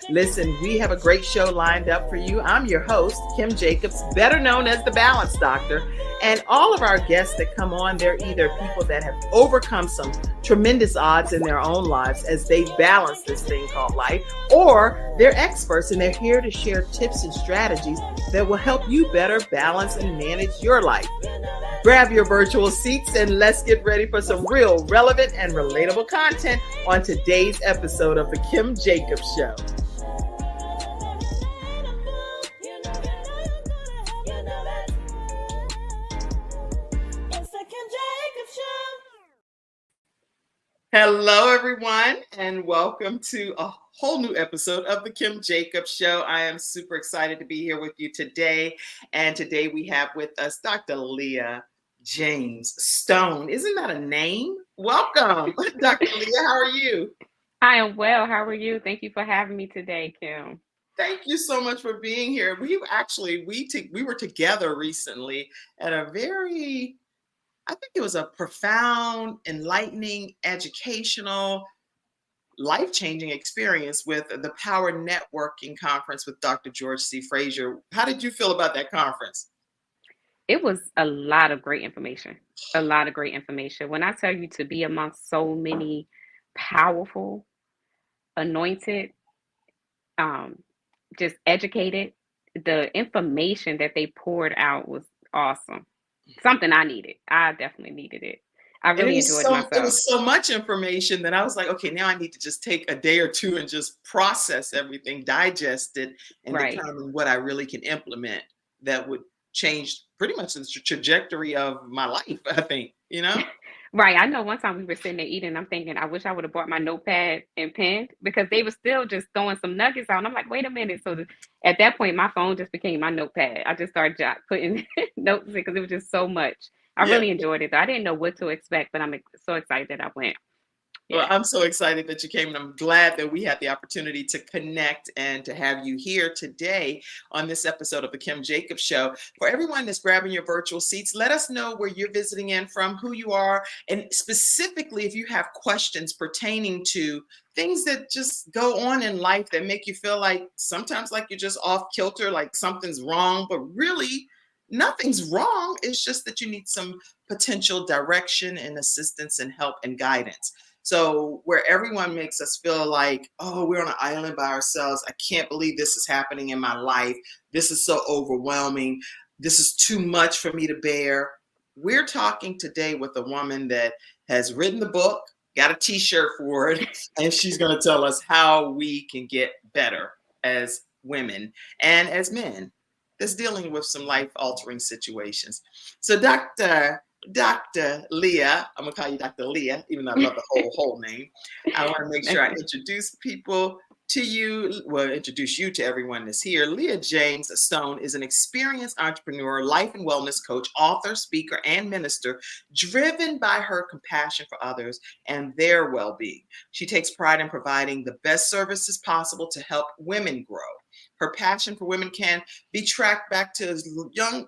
Listen, we have a great show lined up for you. I'm your host, Kim Jacobs, better known as the Balance Doctor. And all of our guests that come on, they're either people that have overcome some tremendous odds in their own lives as they balance this thing called life, or they're experts and they're here to share tips and strategies that will help you better balance and manage your life. Grab your virtual seats and let's get ready for some real, relevant, and relatable content on today's episode of The Kim Jacobs Show. Hello, everyone, and welcome to a whole new episode of The Kim Jacobs Show. I am super excited to be here with you today. And today we have with us Dr. Lia James Stone. Isn't that a name? Welcome, Dr. Lia. How are you? I am well. How are you? Thank you for having me today, Kim. Thank you so much for being here. We were together recently at a I think it was a profound, enlightening, educational, life-changing experience with the Power Networking Conference with Dr. George C. Frazier. How did you feel about that conference? It was a lot of great information. A lot of great information. When I tell you to be amongst so many powerful, anointed, just educated, the information that they poured out was awesome. Something I needed. I definitely needed it. I really enjoyed myself. It was so much information that I was like, okay, now I need to just take a day or two and just process everything, digest it, and determine what I really can implement that would change pretty much the trajectory of my life, I think, you know? Right. I know one time we were sitting there eating, I'm thinking, I wish I would have brought my notepad and pen because they were still just throwing some nuggets out. And I'm like, wait a minute. So at that point, my phone just became my notepad. I just started putting notes in because it was just so much. I really enjoyed it, though. I didn't know what to expect, but I'm so excited that I went. Yeah. Well, I'm so excited that you came, and I'm glad that we had the opportunity to connect and to have you here today on this episode of The Kim Jacobs Show. For everyone that's grabbing your virtual seats, let us know where you're visiting in from, who you are, and specifically if you have questions pertaining to things that just go on in life that make you feel like sometimes like you're just off kilter, like something's wrong, but really nothing's wrong. It's just that you need some potential direction and assistance and help and guidance. So where everyone makes us feel like, oh, we're on an island by ourselves. I can't believe this is happening in my life. This is so overwhelming. This is too much for me to bear. We're talking today with a woman that has written the book, got a t-shirt for it, and she's going to tell us how we can get better as women and as men that's dealing with some life-altering situations. So Dr. Lia, I'm gonna call you Dr. Lia, even though I love the whole name. I want to make sure I introduce people to you, introduce you to everyone that's here. Lia James Stone is an experienced entrepreneur, life and wellness coach, author, speaker, and minister, driven by her compassion for others and their well-being. She takes pride in providing the best services possible to help women grow. Her passion for women can be tracked back to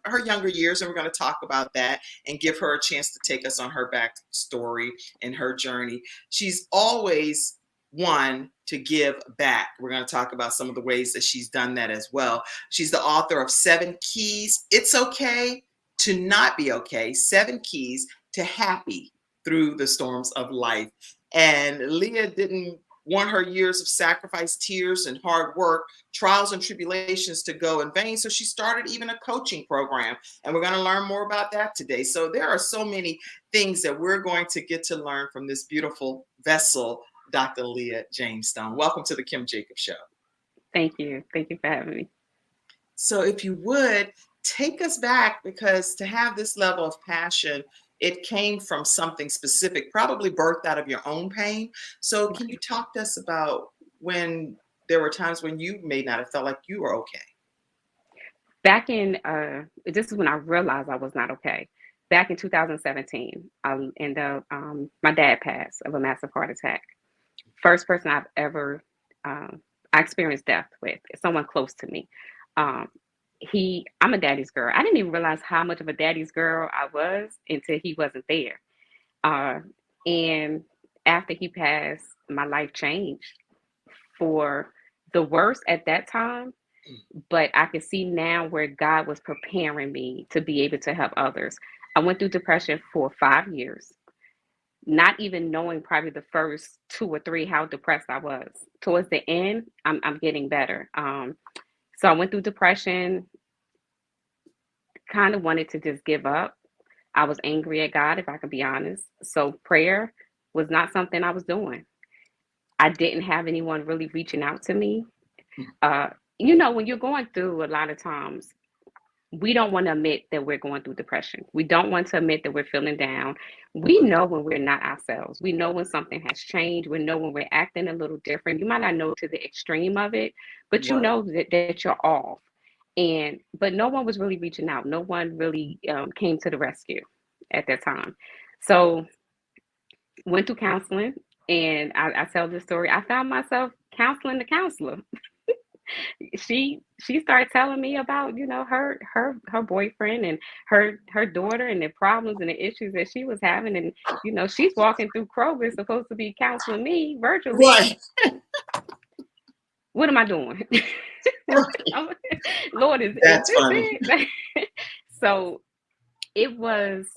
her younger years, and we're going to talk about that and give her a chance to take us on her backstory and her journey. She's always one to give back. We're going to talk about some of the ways that she's done that as well. She's the author of 7 Keys. It's okay to not be okay. 7 Keys to Happy Through the Storms of Life. And Lia didn't want her years of sacrifice, tears, and hard work, trials and tribulations to go in vain. So she started even a coaching program, and we're going to learn more about that today. So there are so many things that we're going to get to learn from this beautiful vessel, Dr. Lia James Stone. Welcome to the Kim Jacobs Show. Thank you. Thank you for having me. So if you would, take us back, because to have this level of passion, it came from something specific, probably birthed out of your own pain. So can you talk to us about when there were times when you may not have felt like you were okay? Back in, this is when I realized I was not okay. Back in 2017, my dad passed of a massive heart attack. First person I've ever, I experienced death with, someone close to me. I'm a daddy's girl. I didn't even realize how much of a daddy's girl I was until he wasn't there. And after he passed, my life changed for the worst at that time, but I can see now where God was preparing me to be able to help others. I went through depression for 5 years, not even knowing probably the first 2 or 3 how depressed I was. Towards the end, I'm getting better. So I went through depression, kind of wanted to just give up. I was angry at God, if I could be honest. So prayer was not something I was doing. I didn't have anyone really reaching out to me. Uh, when you're going through a lot of times, we don't want to admit that we're going through depression. We don't want to admit that we're feeling down. We know when we're not ourselves. We know when something has changed. We know when we're acting a little different. You might not know to the extreme of it, but you Right. know that you're off. But no one was really reaching out. No one really came to the rescue at that time. So went through counseling, and I tell this story. I found myself counseling the counselor. She started telling me about her boyfriend and her daughter and the problems and the issues that she was having, and she's walking through Kroger supposed to be counseling me virtually. Right. What am I doing? Right. Lord, is That's this funny. it? So it was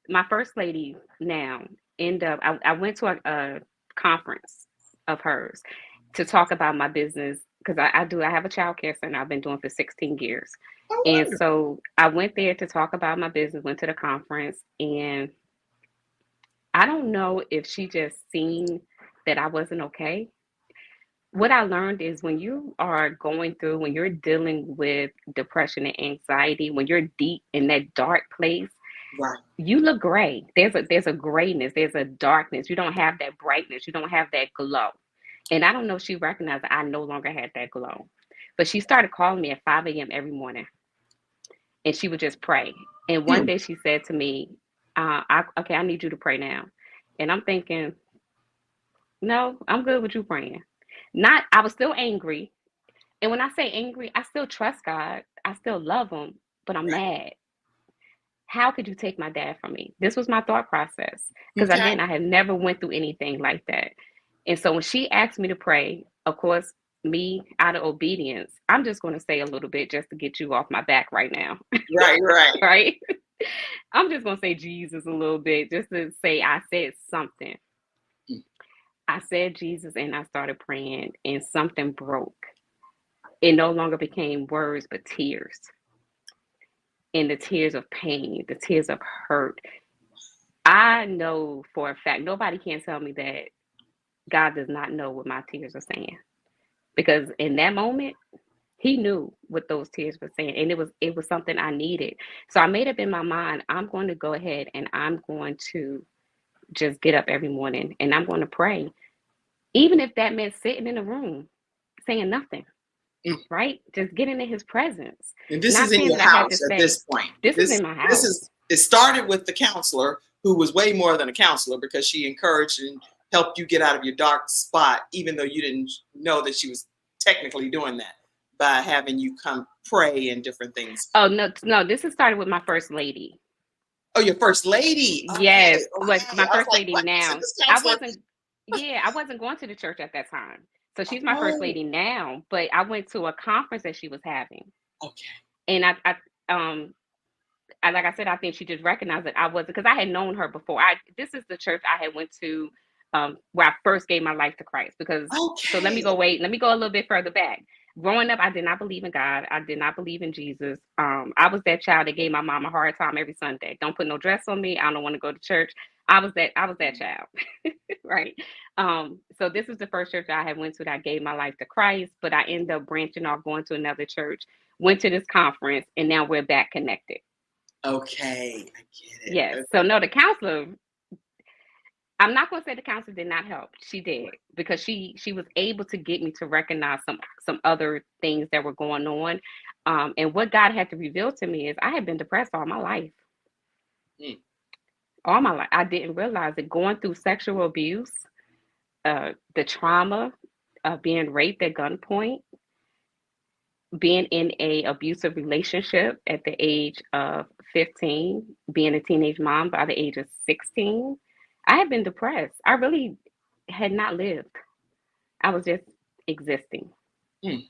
my first lady. Now end up I went to a conference of hers to talk about my business, because I have a child care center I've been doing for 16 years. Oh, And wonderful. so I went there to talk about my business, went to the conference, and I don't know if she just seen that I wasn't okay. What I learned is when you are going through, when you're dealing with depression and anxiety, when you're deep in that dark place, Right. you look gray. There's a grayness, there's a darkness. You don't have that brightness, you don't have that glow. And I don't know if she recognized that I no longer had that glow. But she started calling me at 5 a.m. every morning, and she would just pray. And one Mm. day she said to me, okay, I need you to pray now. And I'm thinking, no, I'm good with you praying. Not, I was still angry. And when I say angry, I still trust God. I still love him, but I'm Right. mad. How could you take my dad from me? This was my thought process. Because Okay. again, I had never went through anything like that. And so when she asked me to pray, of course, me out of obedience, I'm just going to say a little bit just to get you off my back right now, Right. Right. right? I'm just going to say Jesus a little bit just to say I said something. Mm. I said Jesus and I started praying, and something broke. It no longer became words, but tears. And the tears of pain, the tears of hurt. I know for a fact, nobody can tell me that God does not know what my tears are saying. Because in that moment, he knew what those tears were saying. And it was something I needed. So I made up in my mind, I'm going to go ahead and I'm going to just get up every morning and I'm going to pray. Even if that meant sitting in a room saying nothing, Mm. right? Just getting in his presence. And this is Not in saying your that I had to house at say, this point. this is This in my this is house. it started with the counselor who was way more than a counselor because she encouraged and helped you get out of your dark spot, even though you didn't know that she was technically doing that by having you come pray and different things. Oh, no, no, this has started with my first lady. Oh, your first lady. Okay. Yes, like Okay. my I was first like, lady what? You said now. this I counselor. wasn't, yeah, I wasn't going to the church at that time. So she's my first Oh, lady now, but I went to a conference that she was having. okay. And um, like I said, I think she just recognized that I wasn't, because I had known her before. This is the church I had went to, where I first gave my life to Christ. So let me Okay. go a little bit further back. Growing up, I did not believe in God. I did not believe in Jesus. I was that child that gave my mom a hard time every Sunday. Don't put no dress on me. I don't want to go to church. I was that child, right? So this is the first church I had went to that I gave my life to Christ, but I ended up branching off, going to another church, went to this conference, and now we're back connected. Okay. I get it. Yes. So Okay. no, the counselor, I'm not going to say the counselor did not help. She did, because she was able to get me to recognize some other things that were going on. And what God had to reveal to me is I had been depressed all my life. Mm. All my life. I didn't realize it, going through sexual abuse, the trauma of being raped at gunpoint, being in a abusive relationship at the age of 15, being a teenage mom by the age of 16. I had been depressed. I really had not lived. I was just existing. Mm.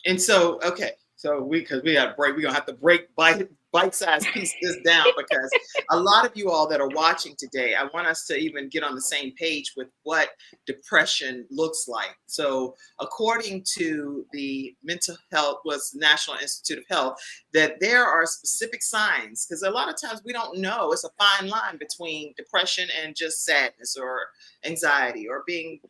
And so, okay, so because we got to break, we're gonna have to break bite-sized piece this down because a lot of you all that are watching today, I want us to even get on the same page with what depression looks like. So, according to the mental health was National Institute of Health, that there are specific signs because a lot of times we don't know. It's a fine line between depression and just sadness or anxiety or being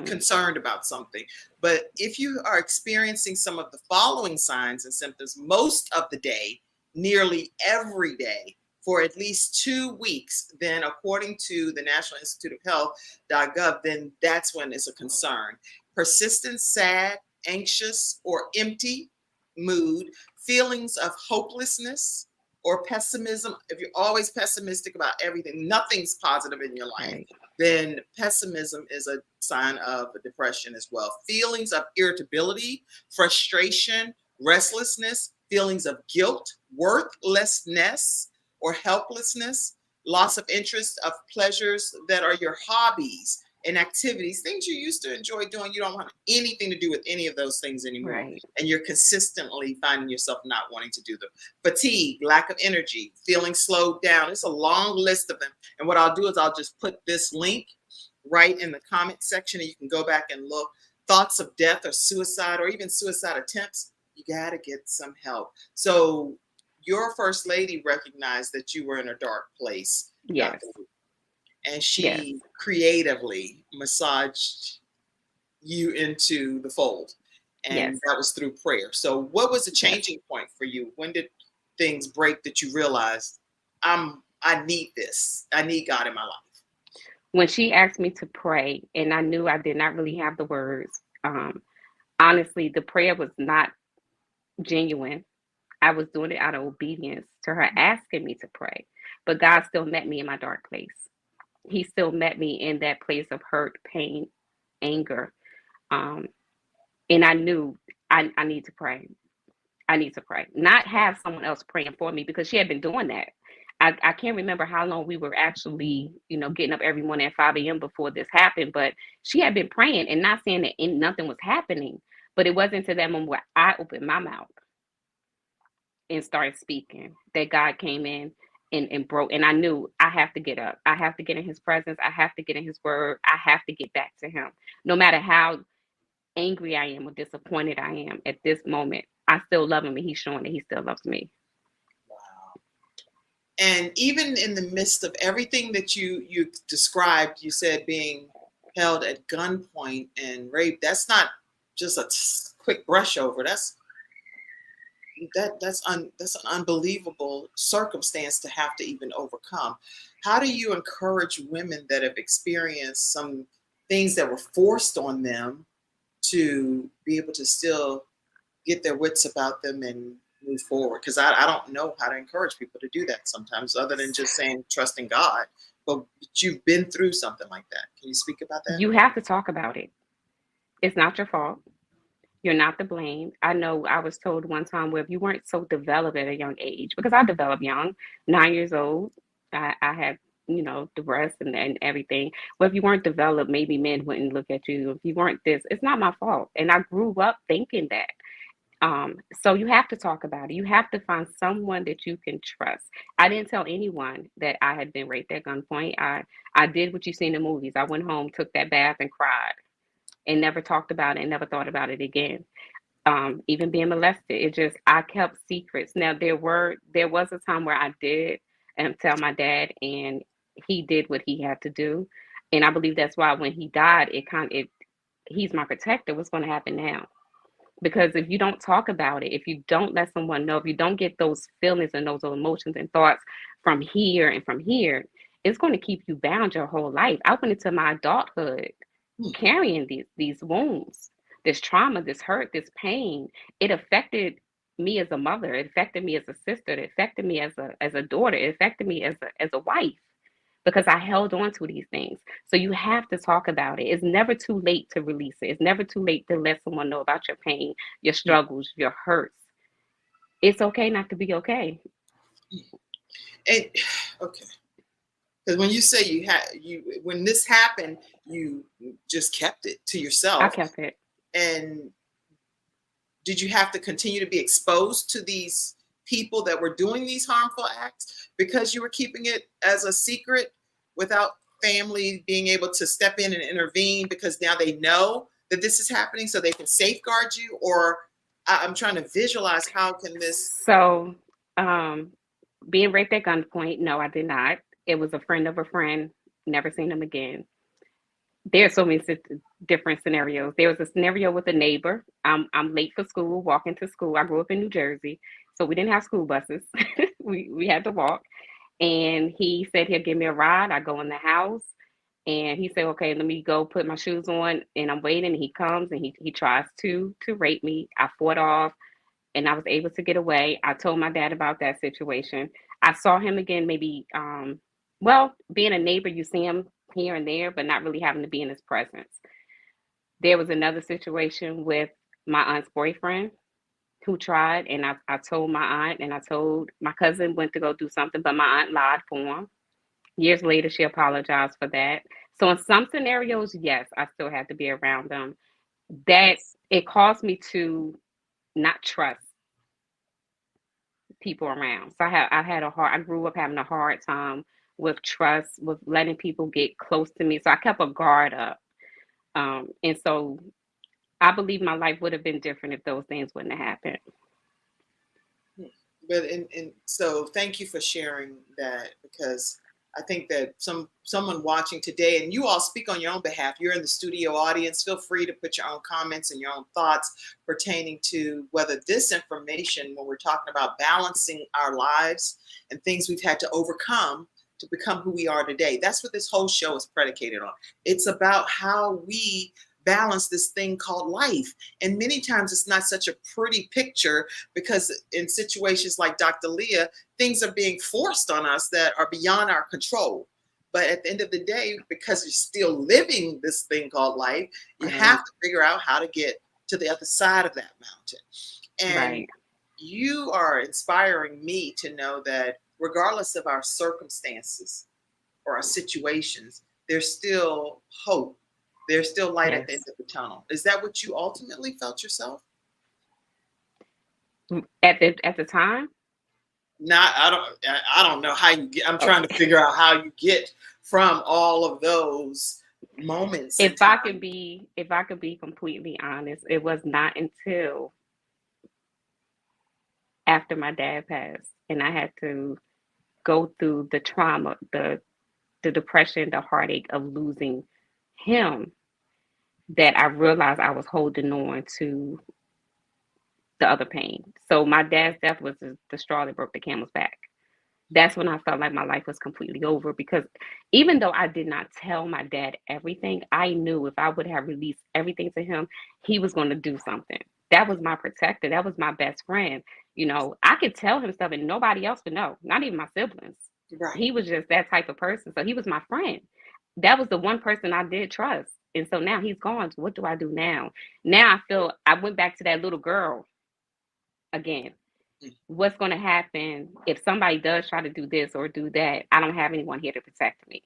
concerned about something. But if you are experiencing some of the following signs and symptoms most of the day, nearly every day, for at least 2 weeks, then according to the National Institute of Health.gov, then that's when it's a concern. Persistent, sad, anxious, or empty mood, feelings of hopelessness or pessimism. If you're always pessimistic about everything, nothing's positive in your life, Right. then pessimism is a sign of a depression as well. Feelings of irritability, frustration, restlessness, feelings of guilt, worthlessness, or helplessness, loss of interest of pleasures that are your hobbies and activities, things you used to enjoy doing. You don't want anything to do with any of those things anymore. Right. And you're consistently finding yourself not wanting to do them. Fatigue, lack of energy, feeling slowed down. It's a long list of them. And what I'll do is I'll just put this link right in the comment section and you can go back and look. Thoughts of death or suicide or even suicide attempts, you got to get some help. So your first lady recognized that you were in a dark place, Yes. and Yes. she creatively massaged you into the fold. And Yes. that was through prayer. So what was the changing point for you? When did things break that you realized I need this? I need God in my life. When she asked me to pray, and I knew I did not really have the words, honestly, the prayer was not genuine. I was doing it out of obedience to her asking me to pray. But God still met me in my dark place. He still met me in that place of hurt, pain, anger. Um, and I knew I need to pray. I need to pray, not have someone else praying for me because she had been doing that. I can't remember how long we were actually, getting up every morning at 5 a.m. before this happened, but she had been praying and not saying that nothing was happening. But it wasn't until that moment where I opened my mouth and started speaking that God came in and broke. And I knew I have to get up. I have to get in his presence. I have to get in his word. I have to get back to him. No matter how angry I am or disappointed I am at this moment, I still love him and he's showing that he still loves me. Wow. And even in the midst of everything that you described, you said being held at gunpoint and raped. That's not just a quick brush over. That's an unbelievable circumstance to have to even overcome. How do you encourage women that have experienced some things that were forced on them to be able to still get their wits about them and move forward? Because I don't know how to encourage people to do that sometimes, other than just saying trust in God. But you've been through something like that. Can you speak about that? You have to talk about it. It's not your fault. You're not to blame. I know I was told one time, well, if you weren't so developed at a young age, because I developed young, 9 years old, I had, the breast and everything. Well, if you weren't developed, maybe men wouldn't look at you. If you weren't this, it's not my fault. And I grew up thinking that. So you have to talk about it. You have to find someone that you can trust. I didn't tell anyone that I had been raped at gunpoint. I did what you see in the movies. I went home, took that bath, and cried, and never talked about it, and never thought about it again. Even being molested, I kept secrets. Now there was a time where I did tell my dad, and he did what he had to do, and I believe that's why when he died, he's my protector. What's going to happen now? Because if you don't talk about it, if you don't let someone know, if you don't get those feelings and those emotions and thoughts from here and from here, it's going to keep you bound your whole life. I went into my adulthood carrying these wounds, this trauma, this hurt, this pain. It affected me as a mother. It affected me as a sister. It affected me as a daughter. It affected me as a wife because I held on to these things. So you have to talk about it. It's never too late to release it. It's never too late to let someone know about your pain, your struggles, your hurts. It's okay not to be okay. And okay. Because when you say when this happened, you just kept it to I yourself. kept it. And did you have to continue to be exposed to these people that were doing these harmful acts because you were keeping it as a secret without family being able to step in and intervene because now they know that this is happening so they can safeguard you? Or I'm trying to visualize how can this. So, um, being raped at gunpoint, no, I did not. It was a friend of a friend. Never seen him again. There's so many different scenarios. There was a scenario with a neighbor. I'm late for school, walking to school. I grew up in New Jersey, so we didn't have school buses. we had to walk. And he said he'll give me a ride. I go in the house, and he said, "Okay, let me go put my shoes on." And I'm waiting. And he comes and he tries to rape me. I fought off, and I was able to get away. I told my dad about that situation. I saw him again, maybe, well, being a neighbor, you see him here and there, but not really having to be in his presence. There was another situation with my aunt's boyfriend who tried, and I told my aunt, and I told my cousin went to go do something, but my aunt lied for him. Years later, she apologized for that. So in some scenarios, yes, I still had to be around them. That it caused me to not trust people around. So I grew up having a hard time with trust, with letting people get close to me. So I kept a guard up. And so I believe my life would have been different if those things wouldn't have happened. But and so thank you for sharing that, because I think that someone watching today, and you all speak on your own behalf, you're in the studio audience, feel free to put your own comments and your own thoughts pertaining to whether this information, when we're talking about balancing our lives and things we've had to overcome to become who we are today. That's what this whole show is predicated on. It's about how we balance this thing called life. And many times it's not such a pretty picture, because in situations like Dr. Lia, things are being forced on us that are beyond our control. But at the end of the day, because you're still living this thing called life, you have to figure out how to get to the other side of that mountain. And you are inspiring me to know that regardless of our circumstances or our situations, there's still hope. There's still light at the end of the tunnel. Is that what you ultimately felt yourself? At the time? Not, I don't know how you get. I'm trying to figure out how you get from all of those moments. If I could be completely honest, it was not until after my dad passed and I had to go through the trauma, the depression, the heartache of losing him, that I realized I was holding on to the other pain. So my dad's death was the straw that broke the camel's back. That's when I felt like my life was completely over, because even though I did not tell my dad everything, I knew if I would have released everything to him, he was going to do something. That was my protector. That was my best friend. You know, I could tell him stuff and nobody else would know, not even my siblings. Right. He was just that type of person. So he was my friend. That was the one person I did trust. And so now he's gone. So what do I do now? Now I feel I went back to that little girl again. What's going to happen if somebody does try to do this or do that? I don't have anyone here to protect me.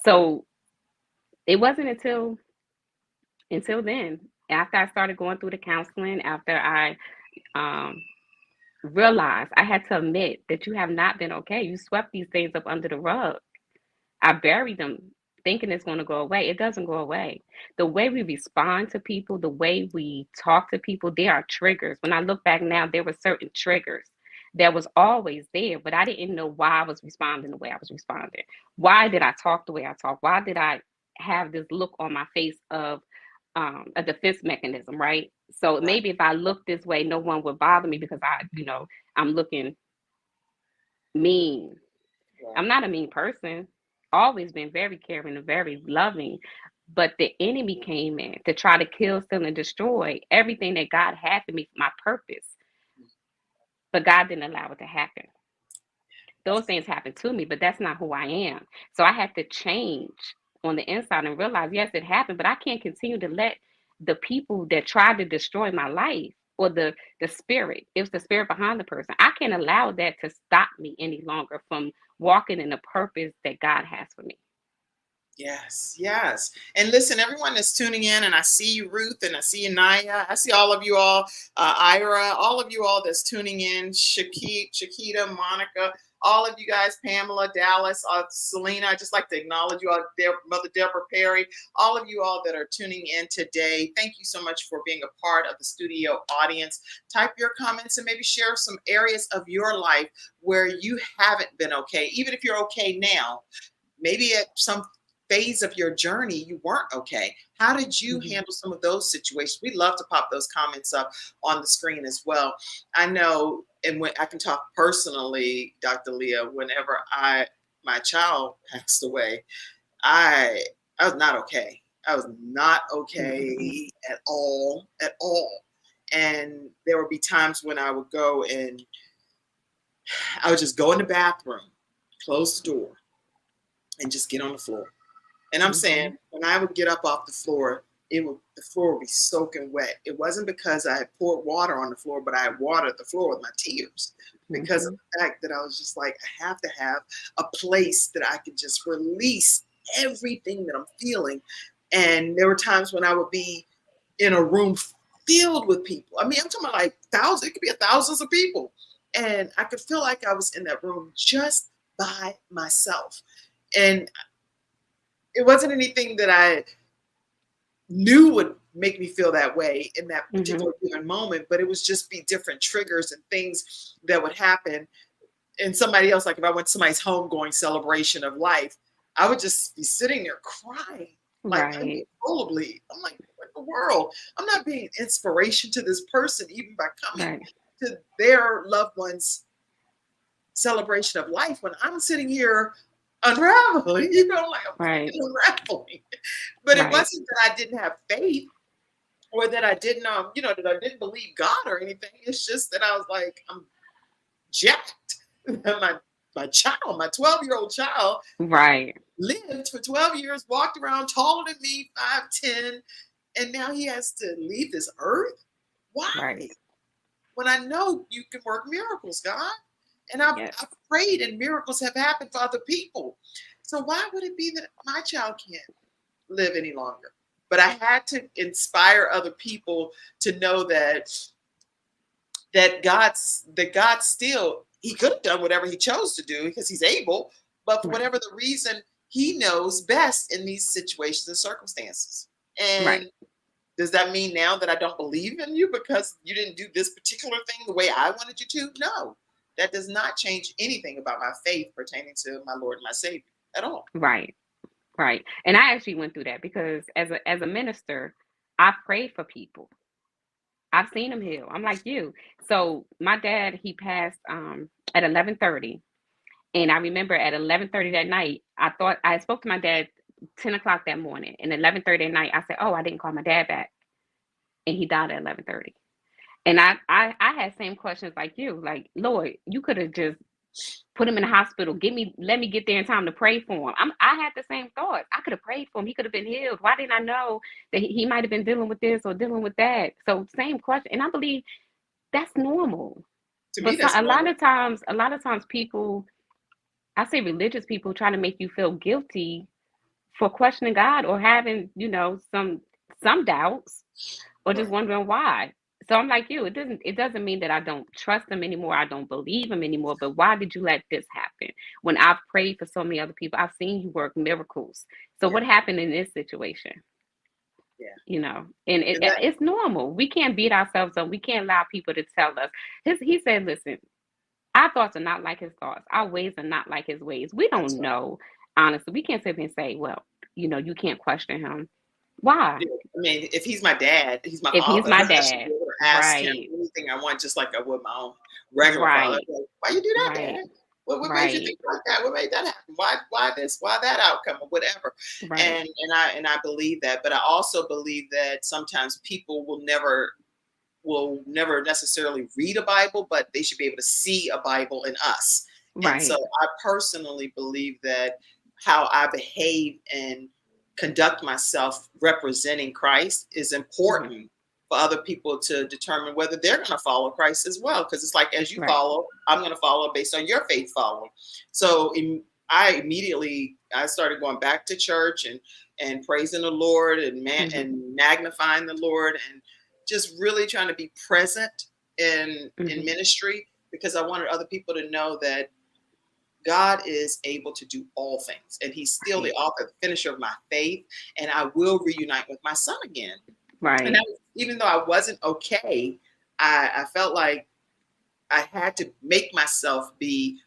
So it wasn't until then, after I started going through the counseling, after I realized, I had to admit that you have not been okay. You swept these things up under the rug. I buried them thinking it's going to go away. It doesn't go away. The way we respond to people, the way we talk to people, there are triggers. When I look back now, there were certain triggers that was always there, but I didn't know why I was responding the way I was responding. Why did I talk the way I talk? Why did I have this look on my face of a defense mechanism, right? So maybe if I look this way, no one would bother me because I'm looking mean. I'm not a mean person. Always been very caring and very loving. But the enemy came in to try to kill, steal, and destroy everything that God had for me for my purpose. But God didn't allow it to happen. Those things happened to me, but that's not who I am. So I had to change on the inside and realize, yes, it happened, but I can't continue to let the people that tried to destroy my life, or the spirit, it was the spirit behind the person. I can't allow that to stop me any longer from walking in the purpose that God has for me. Yes, yes. And listen, everyone that's tuning in, and I see you, Ruth, and I see you, Naya. I see all of you all, Ira, all of you all that's tuning in, Shakita, Monica, all of you guys, Pamela, Dallas, Selena. I just like to acknowledge you all, Mother Deborah Perry, all of you all that are tuning in today. Thank you so much for being a part of the studio audience. Type your comments and maybe share some areas of your life where you haven't been okay, even if you're okay now. Maybe at some phase of your journey you weren't okay. How did you handle some of those situations? We'd love to pop those comments up on the screen as well. I know, and when I can talk personally, Dr. Leah, whenever my child passed away, I I was not okay. I was not Mhm. okay at all. And there would be times when I would go and I would just go in the bathroom, close the door, and just get on the floor. And I'm saying Mhm. when I would get up off the floor, the floor would be soaking wet. It wasn't because I had poured water on the floor, but I had watered the floor with my tears because of Mhm. the fact that I was just like, I have to have a place that I could just release everything that I'm feeling. And there were times when I would be in a room filled with people. I mean, I'm talking about like thousands, it could be thousands of people. And I could feel like I was in that room just by myself. And it wasn't anything that I knew would make me feel that way in that Mhm. particular given moment, but it was just be different triggers and things that would happen. And somebody else, like if I went to somebody's homegoing celebration of life, I would just be sitting there crying, like Right. uncontrollably. I'm like, what in the world? I'm not being an inspiration to this person, even by coming Right. to their loved one's celebration of life when I'm sitting here unraveling, like I'm Right. freaking unraveling. But it Right. wasn't that I didn't have faith or that I didn't, that I didn't believe God or anything. It's just that I was like, I'm jacked. my child, my 12-year-old child, Right. lived for 12 years, walked around taller than me, 5'10", and now he has to leave this earth. Why? Right. When I know you can work miracles, God. And I've Yes. prayed and miracles have happened for other people. So why would it be that my child can't live any longer? But I had to inspire other people to know that God still, he could have done whatever he chose to do because he's able, but for Right. whatever the reason, he knows best in these situations and circumstances. Right. And does that mean now that I don't believe in you because you didn't do this particular thing the way I wanted you to? No, that does not change anything about my faith pertaining to my Lord and my Savior at all. Right. Right. And I actually went through that because as a minister, I prayed for people. I've seen him heal. I'm like you. So my dad, he passed at 11:30. And I remember at 11:30 that night, I thought I spoke to my dad 10 o'clock that morning. And 11:30 at night, I said, "Oh, I didn't call my dad back." And he died at 11:30. And I had same questions like you, like, Lord, you could have just put him in the hospital. Let me get there in time to pray for him. I had the same thoughts. I could have prayed for him. He could have been healed. Why didn't I know that he might have been dealing with this or dealing with that? So same question. And I believe that's normal. To me, But so, that's normal. a lot of times people, I say religious people try to make you feel guilty for questioning God or having, some doubts or just Right. wondering why. So I'm like you, it doesn't mean that I don't trust him anymore, I don't believe him anymore, but why did you let this happen? When I've prayed for so many other people, I've seen you work miracles. So Yeah. what happened in this situation? Yeah. And And that, it's normal. We can't beat ourselves up. We can't allow people to tell us. He said, listen, our thoughts are not like his thoughts. Our ways are not like his ways. We that's don't right. know. Honestly, we can't sit here and say, well, you can't question him. Why? Yeah. I mean, if he's my dad, he's my If he's father, my I should be dad, able to ask him right, anything I want, just like I would my own regular father. right, Like, why you do that, right, Dad? What made you right, think like that? What made that happen? Why this? Why that outcome or whatever? right, And I believe that, but I also believe that sometimes people will never necessarily read a Bible, but they should be able to see a Bible in us. And so right. I personally believe that how I behave and conduct myself representing Christ is Mhm. important for other people to determine whether they're going to follow Christ as well. Because it's like, as you Right. follow, I'm going to follow based on your faith following. So I immediately I started going back to church and praising the Lord and Mhm. and magnifying the Lord and just really trying to be present in Mhm. ministry because I wanted other people to know that God is able to do all things, and He's still the Right. author, the finisher of my faith, and I will reunite with my son again. And Right. that was, even though I wasn't okay, I felt like I had to make myself be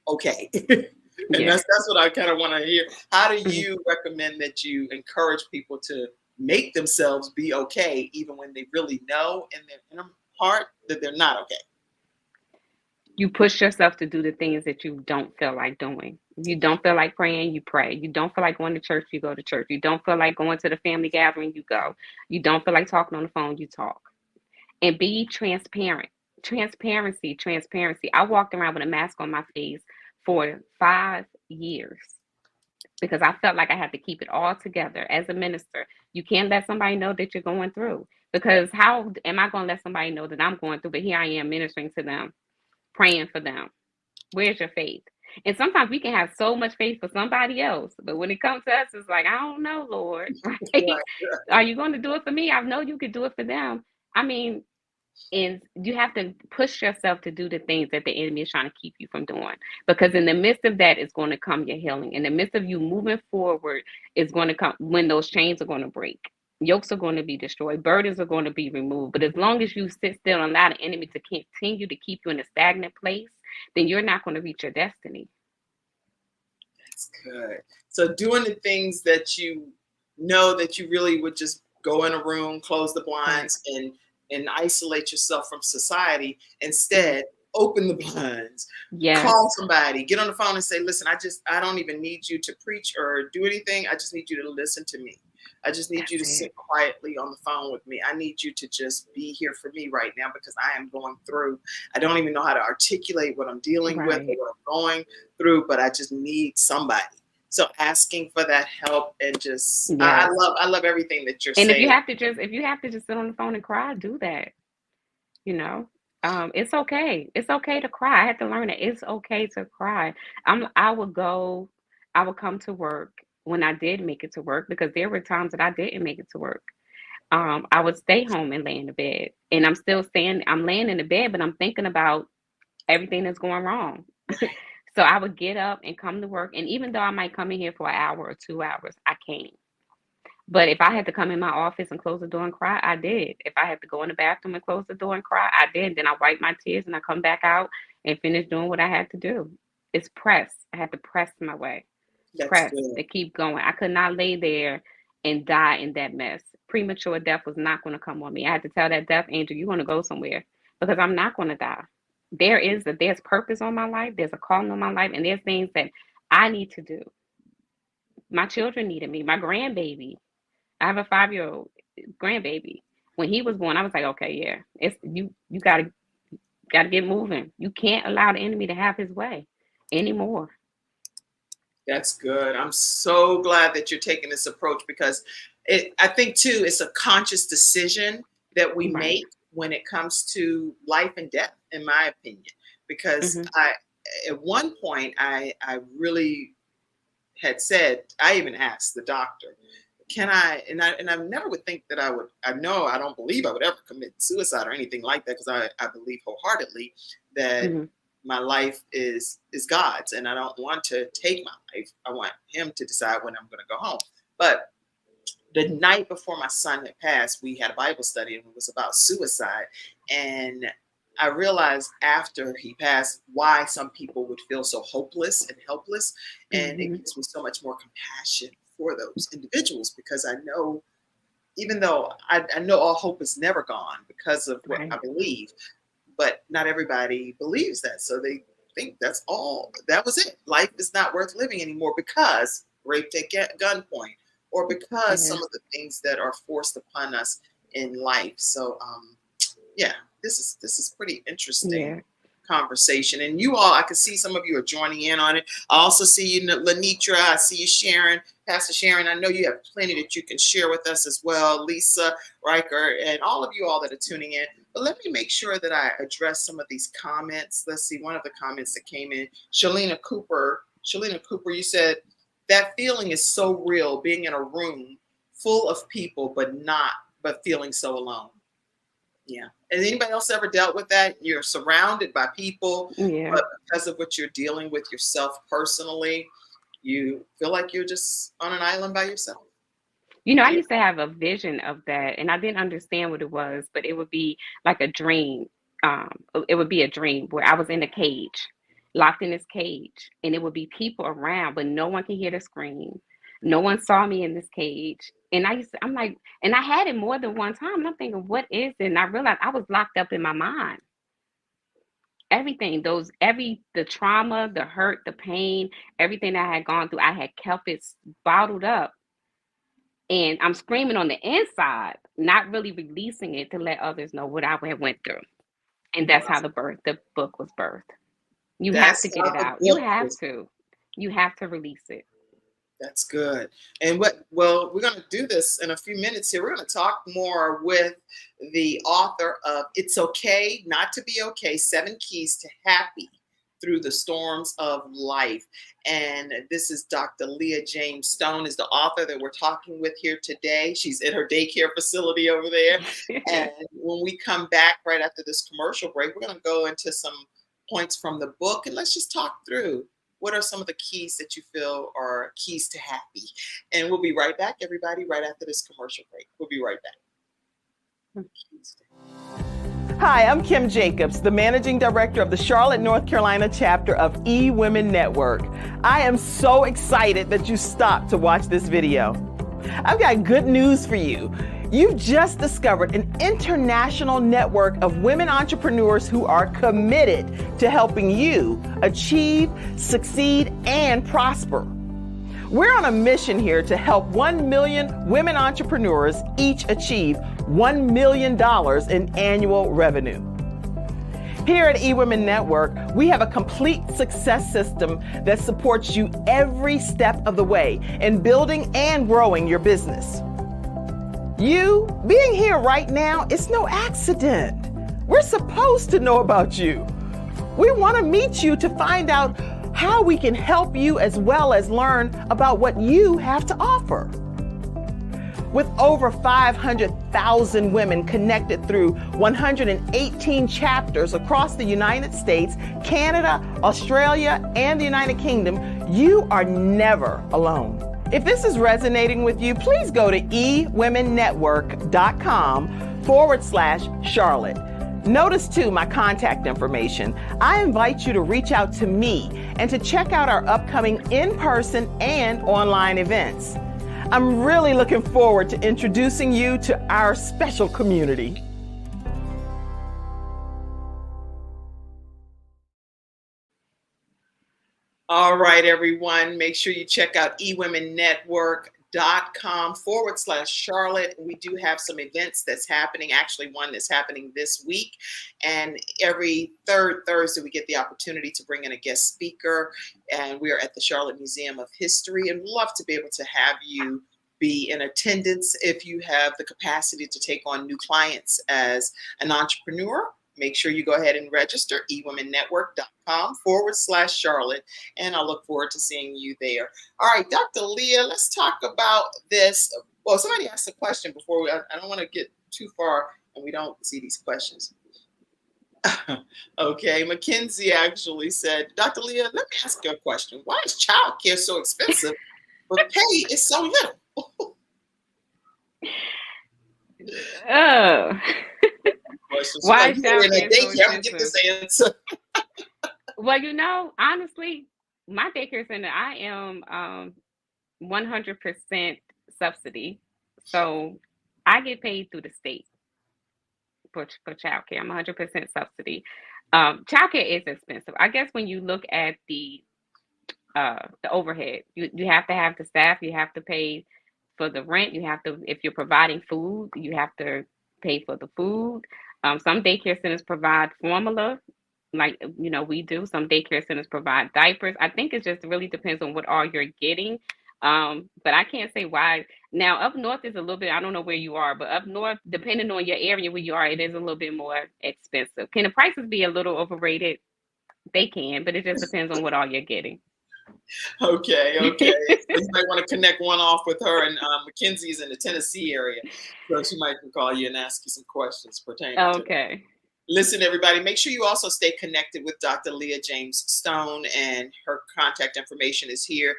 okay. And Yeah. that's what I kind of want to hear. How do Mhm. you recommend that you encourage people to make themselves be okay, even when they really know in their inner heart that they're not okay? You push yourself to do the things that you don't feel like doing. If you don't feel like praying, you pray. You don't feel like going to church, you go to church. You don't feel like going to the family gathering, you go. You don't feel like talking on the phone, you talk. And be transparent. Transparency, transparency. I walked around with a mask on my face for 5 years because I felt like I had to keep it all together as a minister. You can't let somebody know that you're going through because how am I going to let somebody know that I'm going through? But here I am ministering to them, praying for them. Where's your faith? And sometimes we can have so much faith for somebody else, but when it comes to us, it's like, I don't know, Lord, right? Right. Are you going to do it for me? I know you could do it for them. I mean, and you have to push yourself to do the things that the enemy is trying to keep you from doing. Because in the midst of that is going to come your healing. In the midst of you moving forward is going to come when those chains are going to break. Yokes are going to be destroyed. Burdens are going to be removed. But as long as you sit still and allow the enemy to continue to keep you in a stagnant place, then you're not going to reach your destiny. That's good. So doing the things that you know that you really would just go in a room, close the Right. blinds, and isolate yourself from society. Hmm. Instead, open the blinds, Yes, call somebody, get on the phone and say, "Listen, I don't even need you to preach or do anything. I just need you to listen to me. I just need you that's to it. sit quietly on the phone with me. I need you to just be here for me right now because I am going through. I don't even know how to articulate what I'm dealing with or Right. what I'm going through, but I just need somebody." So asking for that help and just Yes. I love everything that you're And saying. if you have to just sit on the phone and cry, do that. You know, it's okay. It's okay to cry. I had to learn that it's okay to cry. I would go, I would come to work when I did make it to work because there were times that I didn't make it to work. I would stay home and lay in the bed, and I'm laying in the bed, but I'm thinking about everything that's going wrong. So I would get up and come to work, and even though I might come in here for an hour or 2 hours, I came. But if I had to come in my office and close the door and cry, I did. If I had to go in the bathroom and close the door and cry, I did. Then I wipe my tears and I come back out and finish doing what I had to do. It's press. I had to press my way, That's press good. to keep going. I could not lay there and die in that mess. Premature death was not going to come on me. I had to tell that death angel, you're going to go somewhere because I'm not going to die. There's purpose on my life. There's a calling on my life, and there's things that I need to do. My children needed me. My grandbaby. I have a 5-year old grandbaby. When he was born, I was like, okay, yeah, it's you gotta get moving. You can't allow the enemy to have his way anymore. That's good. I'm so glad that you're taking this approach because I think too, it's a conscious decision that we Right. make when it comes to life and death, in my opinion. Because Hmm. at one point, I really had said, I even asked the doctor, can I, and I never would think that I know, I don't believe I would ever commit suicide or anything like that because I believe wholeheartedly that Hmm. my life is God's and I don't want to take my life. I want him to decide when I'm going to go home. But the night before my son had passed, we had a Bible study and it was about suicide. And I realized after he passed why some people would feel so hopeless and helpless. And it Hmm. gives me so much more compassion for those individuals because I know, even though I know all hope is never gone because of what I Right. believe, but not everybody believes that. So they think that's all, that was it. Life is not worth living anymore because raped at gunpoint or because Yeah. some of the things that are forced upon us in life. So yeah, this is pretty interesting Yeah. conversation. And you all, I can see some of you are joining in on it. I also see you, Lenitra. I see you, Sharon, Pastor Sharon. I know you have plenty that you can share with us as well, Lisa Riker, and all of you all that are tuning in. But let me make sure that I address some of these comments. Let's see, one of the comments that came in, Shalina Cooper, you said, that feeling is so real, being in a room full of people, but feeling so alone. Yeah. Has anybody else ever dealt with that? You're surrounded by people, Yeah. but because of what you're dealing with yourself personally, you feel like you're just on an island by yourself. I Yeah. used to have a vision of that, and I didn't understand what it was, but it would be like a dream. It would be a dream where I was in a cage, locked in this cage, and it would be people around, but no one could hear the scream. No one saw me in this cage. And I'm like, and I had it more than one time. And I'm thinking, what is it? And I realized I was locked up in my mind. Everything, the trauma, the hurt, the pain, everything I had gone through, I had kept it bottled up, and I'm screaming on the inside, not really releasing it to let others know what I had went through. And that's how the book was birthed. You have That's to get how it the out. You book have was. to. You have to release it. That's good. And well, we're going to do this in a few minutes here. We're going to talk more with the author of It's Okay Not to Be Okay, 7 Keys to Happy Through the Storms of Life. And this is Dr. Lia James Stone is the author that we're talking with here today. She's in her daycare facility over there. And when we come back right after this commercial break, we're going to go into some points from the book, and let's just talk through what are some of the keys that you feel are keys to happy. And we'll be right back, everybody, right after this commercial break. We'll be right back. Hi, I'm Kim Jacobs, the Managing Director of the Charlotte, North Carolina chapter of eWomen Network. I am so excited that you stopped to watch this video. I've got good news for you. You've just discovered an international network of women entrepreneurs who are committed to helping you achieve, succeed, and prosper. We're on a mission here to help 1 million women entrepreneurs each achieve $1 million in annual revenue. Here at eWomen Network, we have a complete success system that supports you every step of the way in building and growing your business. You being here right now is no accident. We're supposed to know about you. We want to meet you to find out how we can help you as well as learn about what you have to offer. With over 500,000 women connected through 118 chapters across the United States, Canada, Australia, and the United Kingdom, you are never alone. If this is resonating with you, please go to ewomennetwork.com/Charlotte. Notice too my contact information. I invite you to reach out to me and to check out our upcoming in-person and online events. I'm really looking forward to introducing you to our special community. All right, everyone, make sure you check out ewomennetwork.com/Charlotte. We do have some events that's happening, actually one that's happening this week. And every third Thursday, we get the opportunity to bring in a guest speaker. And we are at the Charlotte Museum of History, and we'd love to be able to have you be in attendance if you have the capacity to take on new clients as an entrepreneur. Make sure you go ahead and register, ewomennetwork.com/Charlotte, and I look forward to seeing you there. All right, Dr. Lia, let's talk about this. Well, somebody asked a question before I don't want to get too far and we don't see these questions. Okay, Mackenzie actually said, Dr. Lia, let me ask you a question. Why is childcare so expensive, but pay is so little? Oh. Why is childcare so expensive? Get this answer. Well, honestly, my daycare center, I am 100% subsidy. So I get paid through the state for childcare. I'm 100% subsidy. Childcare is expensive. I guess when you look at the overhead, you have to have the staff, you have to pay for the rent, you have to, if you're providing food, you have to pay for the food. Some daycare centers provide formula, like we do. Some daycare centers provide diapers. I think it just really depends on what all you're getting. But I can't say why. Now up north is a little bit, I don't know where you are, but up north, depending on your area where you are, it is a little bit more expensive. Can the prices be a little overrated? They can, but it just depends on what all you're getting. Okay. So you might want to connect one off with her, and Mackenzie's in the Tennessee area, so she might call you and ask you some questions pertaining to that. Okay. Listen, everybody, make sure you also stay connected with Dr. Lia James Stone, and her contact information is here.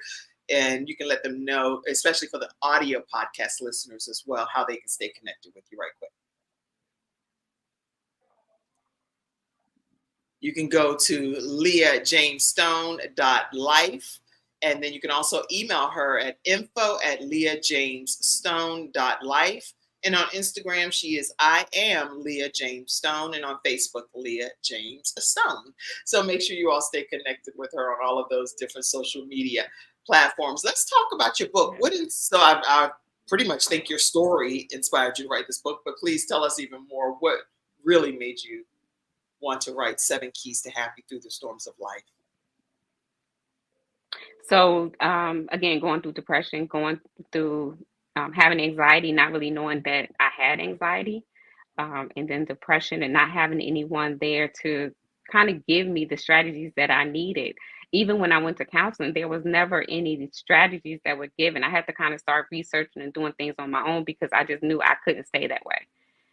And you can let them know, especially for the audio podcast listeners as well, how they can stay connected with you right quick. You can go to liajamestone.life. And then you can also email her at info@liajamestone.life. And on Instagram, she is I am Lia James Stone. And on Facebook, Lia James Stone. So make sure you all stay connected with her on all of those different social media platforms. Let's talk about your book. I pretty much think your story inspired you to write this book, but please tell us even more what really made you want to write 7 Keys to Happy Through the Storms of Life. So again, going through depression, going through having anxiety, not really knowing that I had anxiety, and then depression, and not having anyone there to kind of give me the strategies that I needed. Even when I went to counseling, there was never any strategies that were given. I had to kind of start researching and doing things on my own because I just knew I couldn't stay that way.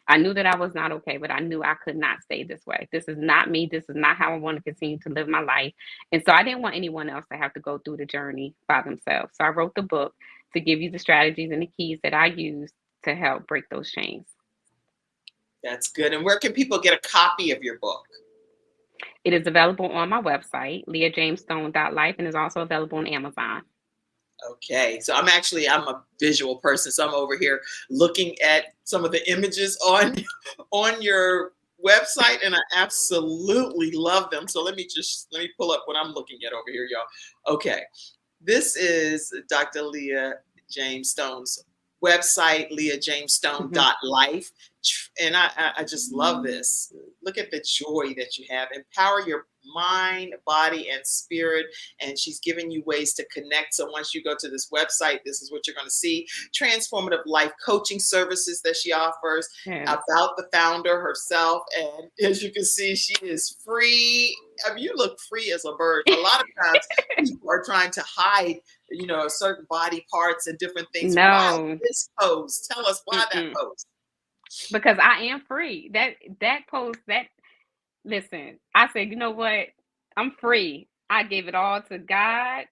I knew that I was not okay, but I knew I could not stay this way. This is not me. This is not how I want to continue to live my life. And so I didn't want anyone else to have to go through the journey by themselves. So I wrote the book to give you the strategies and the keys that I use to help break those chains. That's good. And where can people get a copy of your book? It is available on my website, liajamestone.life, and is also available on Amazon. Okay, so I'm a visual person, so I'm over here looking at some of the images on your website, and I absolutely love them. So let me pull up what I'm looking at over here, y'all. Okay, this is Dr. Lia James Stone's website, liajamestone.life, and I just love this. Look at the joy that you have. Empower your mind, body, and spirit. And she's giving you ways to connect. So once you go to this website, this is what you're going to see. Transformative life coaching services that she offers, about the founder herself. And as you can see, she is free. I mean, you look free as a bird. A lot of times people are trying to hide, certain body parts and different things. No. Why this pose? Tell us why that pose. Because I am free. That pose, listen, I said, you know what? I'm free. I gave it all to God.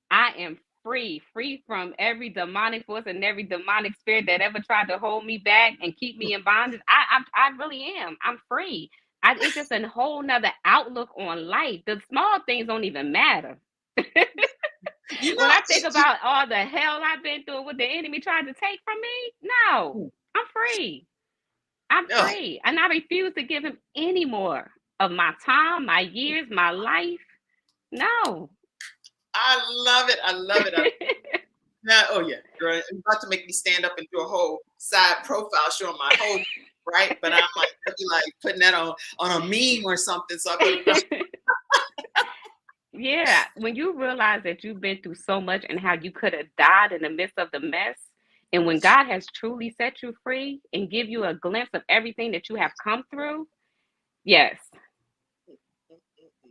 I am free from every demonic force and every demonic spirit that ever tried to hold me back and keep me in bondage. I really am. I'm free. It's just a whole nother outlook on life. The small things don't even matter. When I think about all the hell I've been through, what the enemy tried to take from me, no, I'm free. I'm free. And I refuse to give him any more of my time, my years, my life. No. I love it. Now, oh yeah, girl, you're about to make me stand up and do a whole side profile showing my whole, right? But I'm like putting that on a meme or something. So yeah, when you realize that you've been through so much and how you could have died in the midst of the mess, and when God has truly set you free and give you a glimpse of everything that you have come through, yes.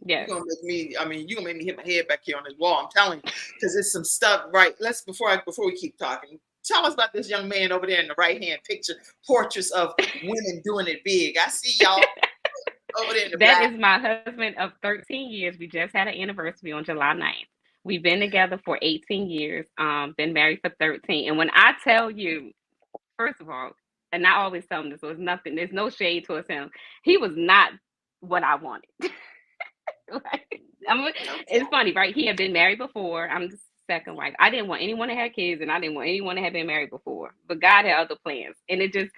You're gonna make me hit my head back here on this wall. I'm telling you, because it's some stuff, right? Before we keep talking, tell us about this young man over there in the right-hand picture, portraits of women doing it big. I see y'all over there in the That back. is my husband of 13 years. We just had an anniversary on July 9th. We've been together for 18 years, been married for 13. And when I tell you, first of all, and I always tell him this, so it's nothing, there's no shade towards him. He was not what I wanted. It's funny, right? He had been married before. I'm the second wife. I didn't want anyone to have kids, and I didn't want anyone to have been married before. But God had other plans. And it just,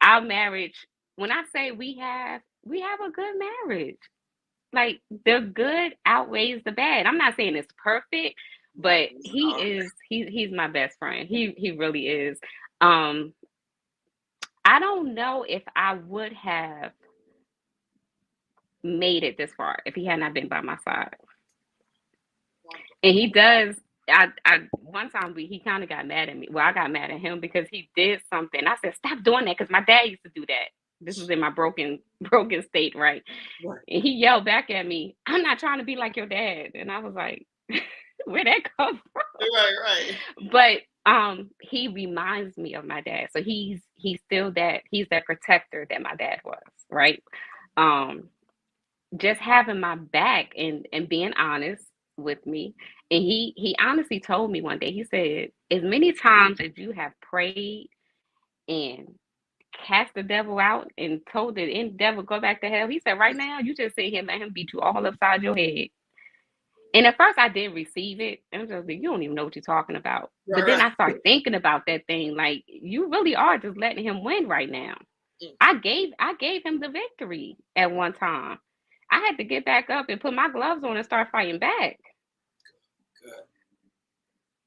our marriage, when I say we have a good marriage. Like, the good outweighs the bad. I'm not saying it's perfect, but he's my best friend. He really is. I don't know if I would have made it this far if he had not been by my side. And he does. One time he kind of got mad at me. Well, I got mad at him because he did something. I said, stop doing that, because my dad used to do that. This was in my broken state, right? And he yelled back at me, I'm not trying to be like your dad. And I was like, where that comes from. Right. But he reminds me of my dad. So he's still he's that protector that my dad was, right? Um just having my back and being honest with me. And he honestly told me one day, he said, as many times as you have prayed and cast the devil out and told the devil go back to hell, he said, right now you just sit here and let him beat you all upside your head. And at first I didn't receive it. I was just like, you don't even know what you're talking about. But then Right. I started thinking about that thing, like, you really are just letting him win right now. Mm. I gave him the victory at one time. I had to get back up and put my gloves on and start fighting back. Good.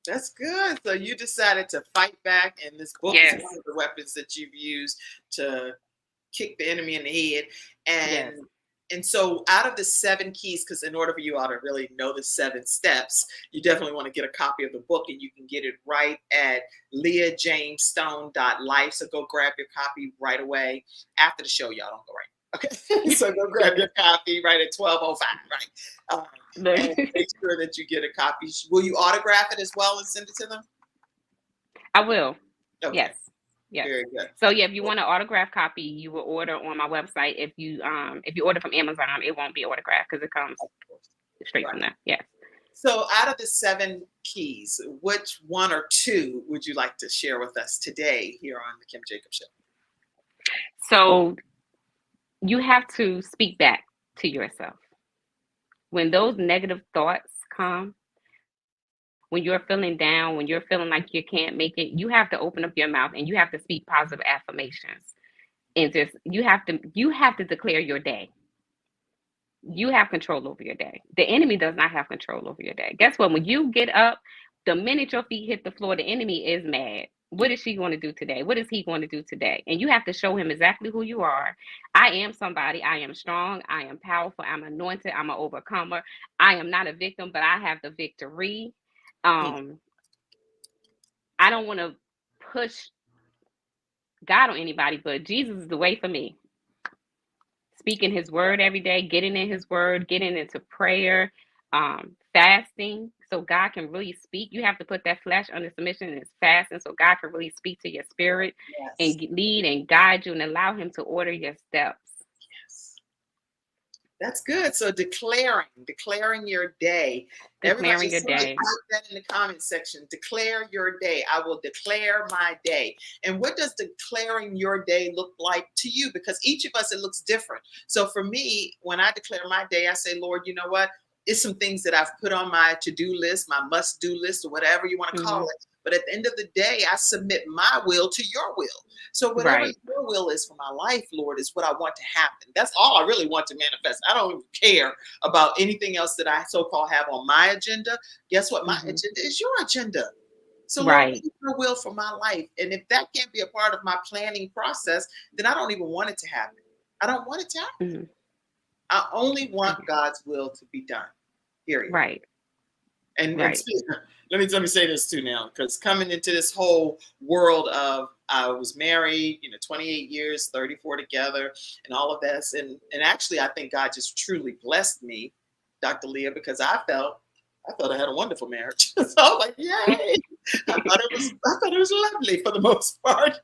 That's good. So you decided to fight back, and this book Yes. is one of the weapons that you've used to kick the enemy in the head. And Yes. and so out of the 7 keys, because in order for you all to really know the 7 steps, you definitely want to get a copy of the book, and you can get it right at liajamestone.life. So go grab your copy right away after the show. Y'all don't go right. Okay. So go grab your copy right at 12:05, right? And make sure that you get a copy. Will you autograph it as well and send it to them? I will. Okay. Yes. Yes. Very good. So yeah, if you want an autograph copy, you will order on my website. If you order from Amazon, it won't be autographed because it comes straight from there. Yes. So out of the 7 keys, which 1 or 2 would you like to share with us today here on the Kim Jacobs Show? So you have to speak back to yourself. When those negative thoughts come, when you're feeling down, when you're feeling like you can't make it, you have to open up your mouth and you have to speak positive affirmations. And just you have to declare your day. You have control over your day. The enemy does not have control over your day. Guess what? When you get up, the minute your feet hit the floor, the enemy is mad. What is she going to do today? What is he going to do today? And you have to show him exactly who you are. I am somebody. I am strong. I am powerful. I'm anointed. I'm an overcomer. I am not a victim, but I have the victory. I don't want to push God on anybody, but Jesus is the way for me. Speaking his word every day, getting in his word, getting into prayer, fasting, so God can really speak. You have to put that flesh under submission and it's fasting so God can really speak to your spirit. Yes. And lead and guide you and allow him to order your steps. Yes. That's good. So declaring your day. Declaring your day. Put that in the comment section. Declare your day. I will declare my day. And what does declaring your day look like to you? Because each of us, it looks different. So for me, when I declare my day, I say, Lord, you know what? It's some things that I've put on my to-do list, my must-do list, or whatever you want to call it. But at the end of the day, I submit my will to your will. So whatever your will is for my life, Lord, is what I want to happen. That's all I really want to manifest. I don't even care about anything else that I so-called have on my agenda. Guess what? My agenda is your agenda. So Lord, what is your will for my life? And if that can't be a part of my planning process, then I don't even want it to happen. I don't want it to happen. I only want God's will to be done. Period. Right. And let me say this too now, because coming into this whole world of I was married, 28 years, 34 together, and all of this, and actually I think God just truly blessed me, Dr. Lia, because I felt I had a wonderful marriage. So I was like, yay! I thought it was lovely for the most part.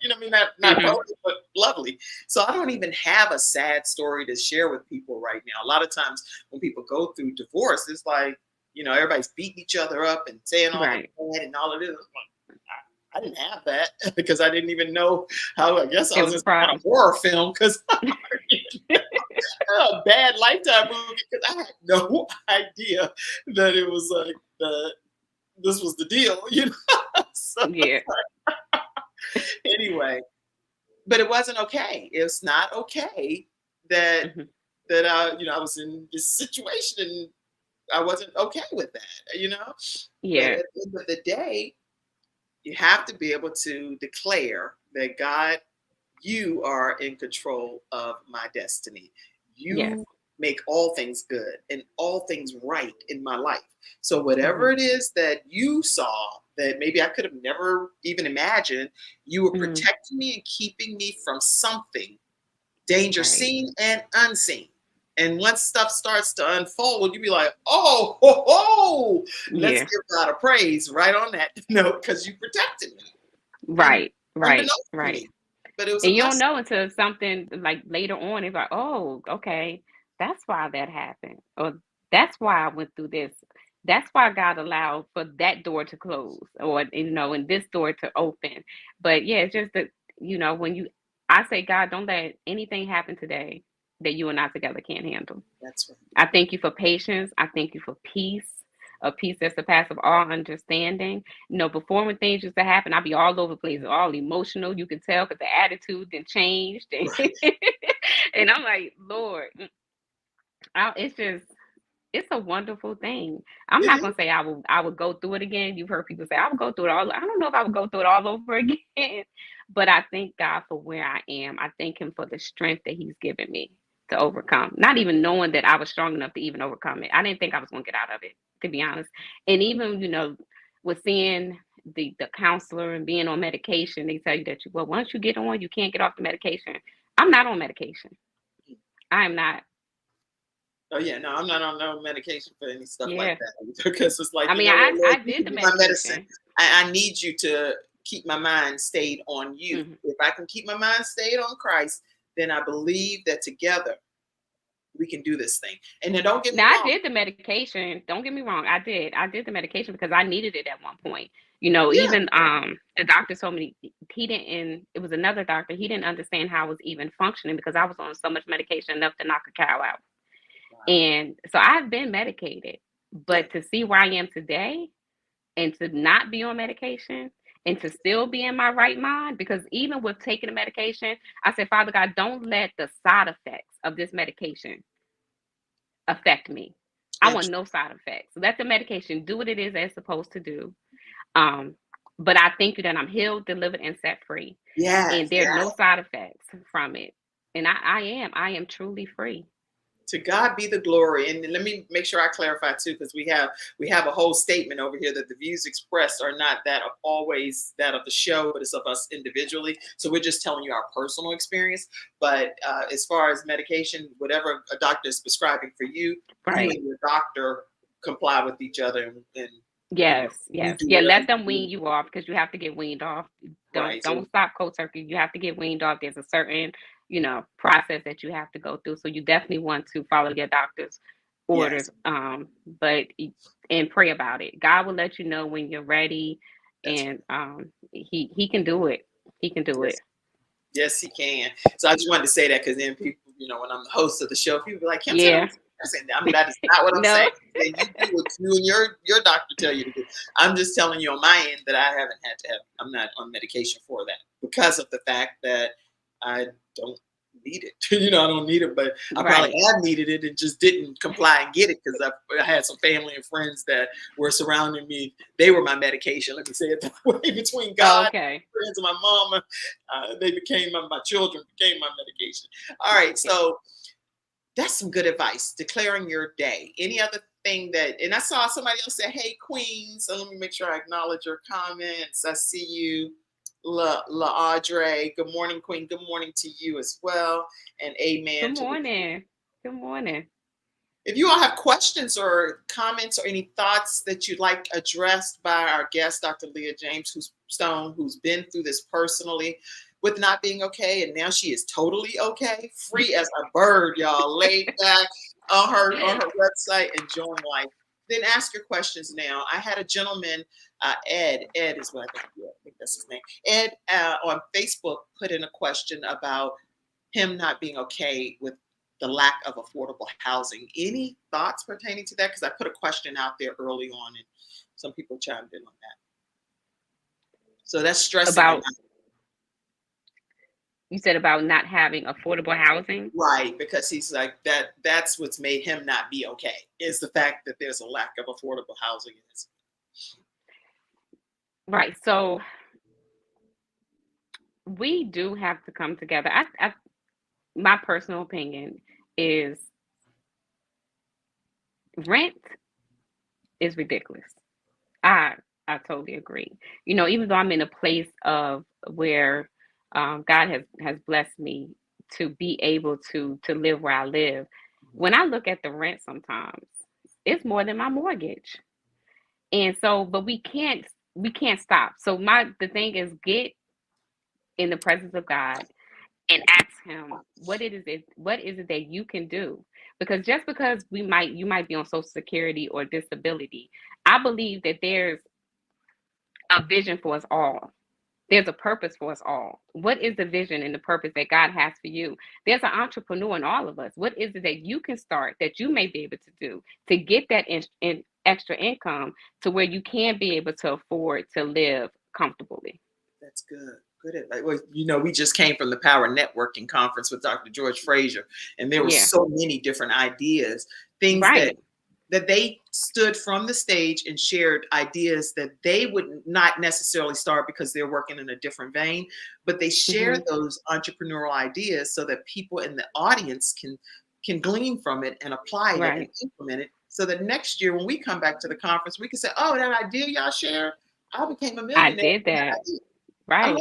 Not perfect, but lovely. So I don't even have a sad story to share with people right now. A lot of times when people go through divorce, it's like, everybody's beating each other up and saying all that and all of this. I didn't have that because I didn't even know how. I guess I was in a horror film because a bad Lifetime movie because I had no idea that it was like this was the deal, So, anyway, but it wasn't okay. It's not okay that I was in this situation and I wasn't okay with that, But at the end of the day, you have to be able to declare that God, you are in control of my destiny. You make all things good and all things right in my life. So whatever it is that you saw that maybe I could have never even imagined, you were protecting me and keeping me from something, danger seen and unseen. And once stuff starts to unfold, you be like, oh, ho, ho, let's Yeah. give God a praise right on that note, because you protected me. Right. Right. Unbeknownst to Right. me. But it was a And you don't blessing. know until something like later on, it's like, oh, okay, that's why that happened. Or that's why I went through this. That's why God allowed for that door to close, or and this door to open. But yeah, it's just that, I say, God, don't let anything happen today that you and I together can't handle. That's right. I thank you for patience. I thank you for peace, a peace that surpasses all understanding. Before, when things used to happen, I'd be all over the place, all emotional. You can tell because the attitude then changed. Right. And I'm like, Lord, it's a wonderful thing. I'm It not is. gonna say I would go through it again. You've heard people say I would go through it all. I don't know if I would go through it all over again, but I thank God for where I am. I thank Him for the strength that He's given me to overcome. Not even knowing that I was strong enough to even overcome it. I didn't think I was gonna get out of it, to be honest. And even with seeing the counselor and being on medication, they tell you that once you get on, you can't get off the medication. I'm not on medication. I am not. Oh yeah, no, I'm not on no medication for any stuff like Yeah. that, because it's like, I mean, what, Lord, I you did can the be my medicine. medication. I need you to keep my mind stayed on you. Mhm. If I can keep my mind stayed on Christ, then I believe that together we can do this thing. And then don't get me Now, I wrong. did the medication. Don't get me wrong. I did. I did the medication because I needed it at one point. Yeah, Even the doctor told me he didn't. It was another doctor. He didn't understand how I was even functioning because I was on so much medication enough to knock a cow out. wow. And so I've been medicated, Yeah, but to see where I am today and to not be on medication and to still be in my right mind, because even with taking the medication, I said, Father God, don't let the side effects of this medication affect me. I want interesting. no side effects. Let the medication do what it is that it's supposed to do. Um, but I thank you that I'm healed, delivered, and set free. And Yes, there are no yes. side effects from it. And I am truly free. To God be the glory. And let me make sure I clarify too, because we have a whole statement over here that the views expressed are not that of always that of the show, but it's of us individually. So we're just telling you our personal experience. But as far as medication, whatever a doctor is prescribing for you, you Right. and your doctor comply with each other, and Yes, you yes. do Yeah, whatever let you them do. wean you off because you have to get weaned off. Don't Right. don't So stop cold turkey. You have to get weaned off. There's a certain, process that you have to go through. So you definitely want to follow your doctor's yes, orders. And pray about it. God will let you know when you're ready, that's and he can do it. He can do yes. it. Yes, he can. So I just wanted to say that, because then people, when I'm the host of the show, people be like, Kim said, Yeah. I said, that is not what I'm saying. No. Then you do what you and your doctor tell you to do. I'm just telling you on my end that I'm not on medication for that, because of the fact that I don't need it. I don't need it, but I probably Right. have needed it and just didn't comply and get it, because I had some family and friends that were surrounding me. They were my medication. Let me say it that way. Between God, Okay. friends, and my mom, they became my children became my medication. All right, Yeah. so that's some good advice. Declaring your day. Any other thing and I saw somebody else say, "Hey, Queen." So let me make sure I acknowledge your comments. I see you, La Audrey. Good morning, Queen. Good morning to you as well, and amen Good to the. morning. Good morning. If you all have questions or comments or any thoughts that you'd like addressed by our guest, Dr. Lia James, who's been through this personally with not being okay, and now she is totally okay, free as a bird, y'all, laid back on her website, enjoying life. Then ask your questions now. I had a gentleman, Ed is what I think that's his name. Ed on Facebook put in a question about him not being okay with the lack of affordable housing. Any thoughts pertaining to that? Because I put a question out there early on, and some people chimed in on that. So that's stressing him About out. You said about not having affordable housing. Right, because he's like that's what's made him not be okay, is the fact that there's a lack of affordable housing in his. Right. So we do have to come together. My personal opinion is rent is ridiculous. I I totally agree. Even though I'm in a place of where God has blessed me to be able to live where I live, When I look at the rent sometimes, it's more than my mortgage. And so, but we can't stop. So the thing is, get in the presence of God and ask him what is it that you can do, because just because you might be on social security or disability, I believe that there's a vision for us all. There's a purpose for us all. What is the vision and the purpose that God has for you? There's an entrepreneur in all of us. What is it that you can start, that you may be able to do to get that in extra income to where you can be able to afford to live comfortably? That's good. Good. Well, we just came from the Power Networking Conference with Dr. George Frazier, and there were Yeah. so many different ideas, things Right. that they stood from the stage and shared ideas that they would not necessarily start because they're working in a different vein, but they shared those entrepreneurial ideas so that people in the audience can glean from it and apply it and implement it, so that next year when we come back to the conference, we can say, oh, that idea y'all shared, I became a millionaire. I did that. Right.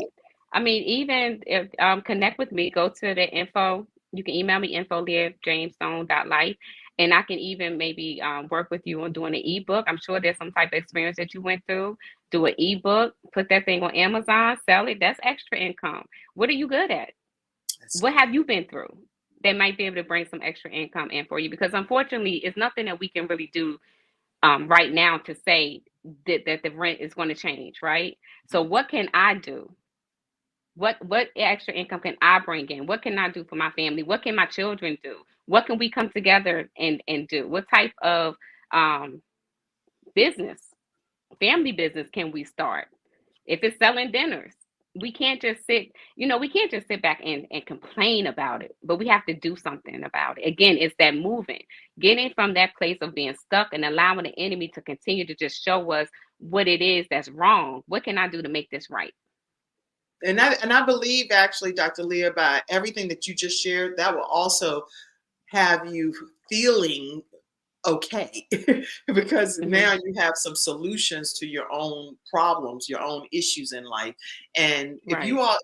I mean, even if connect with me, go to the info. You can email me info@liajamestone.life, and I can even maybe work with you on doing an ebook. I'm sure there's some type of experience that you went through. Do an ebook, put that thing on Amazon, sell it. That's extra income. What are you good at? What have you been through that might be able to bring some extra income in for you? Because unfortunately, it's nothing that we can really do right now to say that the rent is going to change, right? So what can I do? What extra income can I bring in? What can I do for my family? What can my children do? What can we come together and do? What type of um, business, family business can we start? If it's selling dinners, we can't just sit back and complain about it, but we have to do something about it. Again, it's that moving, getting from that place of being stuck and allowing the enemy to continue to just show us what it is that's wrong. What can I do to make this right? And I believe, actually, Dr. Lia, by everything that you just shared, that will also have you feeling okay because now you have some solutions to your own problems, your own issues in life. And if you all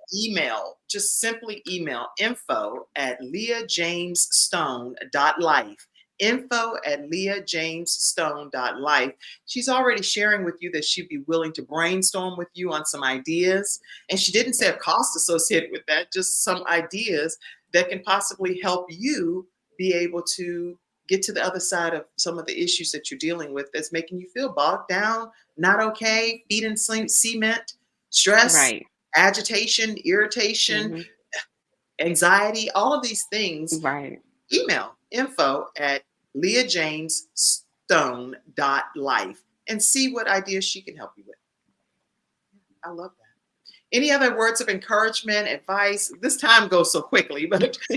just simply email info@liajamestone.life, info@liajamestone.life. She's already sharing with you that she'd be willing to brainstorm with you on some ideas. And she didn't say a cost associated with that, just some ideas that can possibly help you be able to get to the other side of some of the issues that you're dealing with that's making you feel bogged down, not okay, feet in cement, stress, agitation, irritation, anxiety, all of these things. Email info@liajamestone.life and see what ideas she can help you with. I love that. Any other words of encouragement, advice? This time goes so quickly, but I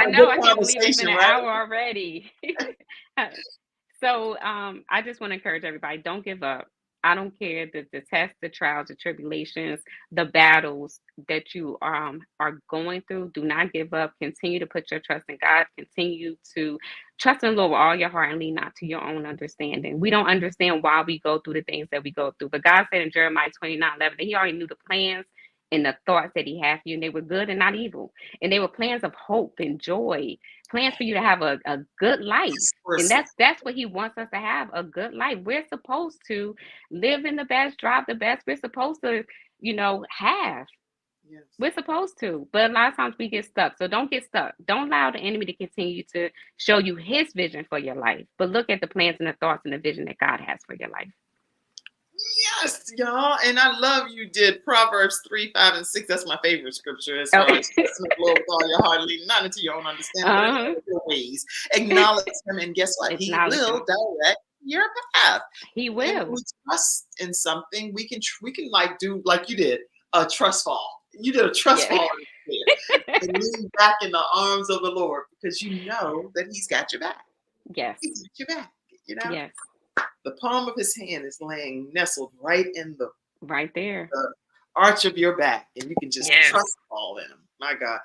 know, I can't believe it's been an hour already. So I just want to encourage everybody, don't give up. I don't care the tests, the trials, the tribulations, the battles that you are going through. Do not give up. Continue to put your trust in God. Continue to trust in the Lord with all your heart and lean not to your own understanding. We don't understand why we go through the things that we go through. But God said in Jeremiah 29:11 that he already knew the plans and the thoughts that he had for you, and they were good and not evil. And they were plans of hope and joy, plans for you to have a good life. And that's what he wants us to have, a good life. We're supposed to live in the best, drive the best. We're supposed to, have. Yes. We're supposed to. But a lot of times we get stuck. So don't get stuck. Don't allow the enemy to continue to show you his vision for your life. But look at the plans and the thoughts and the vision that God has for your life. Yes, y'all. And I love you did Proverbs 3:5-6. That's my favorite scripture. As far as the Lord with all your heart, lean not into your own understanding, but your ways. Acknowledge him, and guess what? He will direct your path. He will. And when we trust in something, we can like do like you did a trust fall. You did a trust fall and lean back in the arms of the Lord because you know that He's got your back. Yes, He's got your back. Yes. The palm of His hand is nestled right in right there, the arch of your back, and you can just trust all in Him. My God.